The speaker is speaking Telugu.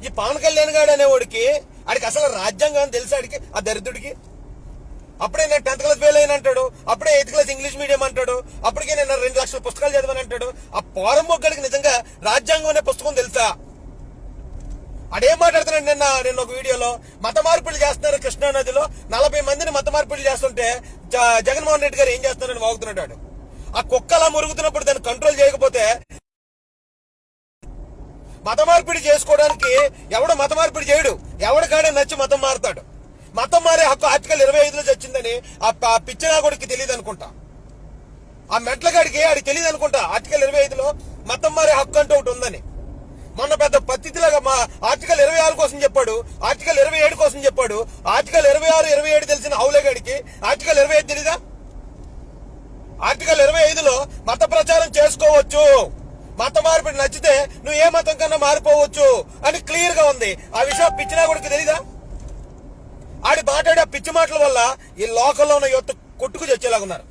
ఈ పవన్ కళ్యాణ్ గారు అనేవాడికి ఆడికి అసలు రాజ్యాంగం తెలుసు ఆడికి, ఆ దరిద్రుడికి. అప్పుడే నేను 10th క్లాస్ ఫెయిల్ అయిన అంటాడు, అప్పుడే 8th క్లాస్ ఇంగ్లీష్ మీడియం అంటాడు, అప్పటికే నేను 2 లక్షల పుస్తకాలు చదివాను అంటాడు. ఆ పోరంబొక్కడికి నిజంగా రాజ్యాంగం అనే పుస్తకం తెలుసా? అడేం మాట్లాడుతున్నాడు నిన్న ఒక వీడియోలో మత మార్పిడి చేస్తున్నారు కృష్ణా నదిలో 40 మందిని మత మార్పిడి చేస్తుంటే జగన్మోహన్ రెడ్డి గారు ఏం చేస్తున్నారని వాగుతున్నాడు. ఆ కుక్క అలా మురుగుతున్నప్పుడు దాన్ని కంట్రోల్ చేయకపోతే మత మార్పిడి చేసుకోవడానికి ఎవడు మత మార్పిడి చేయడు, ఎవడికాడే నచ్చి మతం మారుతాడు. మతం మారే హక్కు ఆర్టికల్ 25లో వచ్చిందని ఆ పిచ్చినాగుడికి తెలియదు అనుకుంటా, ఆ మెట్లగాడికి ఆడికి తెలియదు అనుకుంటా ఆర్టికల్ 25లో మతం మారే హక్కు అంటూ ఒకటి ఉందని. మొన్న పెద్ద పద్ధతిలాగా మా ఆర్టికల్ 26 కోసం చెప్పాడు, ఆర్టికల్ 27 కోసం చెప్పాడు. ఆర్టికల్ 26, 27 తెలిసిన హౌలేగాడికి ఆర్టికల్ 25 తెలీదా? ఆర్టికల్ 25లో మత ప్రచారం చేసుకోవచ్చు, మత మార్పిడి నచ్చితే నువ్వు ఏ మతం కన్నా మారిపోవచ్చు అని క్లియర్ గా ఉంది. ఆ విషయం పిచ్చినాగుడికి తెలీదా? ఆడి మాట్లాడే పిచ్చి మాటల వల్ల ఈ లోకల్లో ఉన్న యువత కొట్టుకు చచ్చేలాగున్నారు.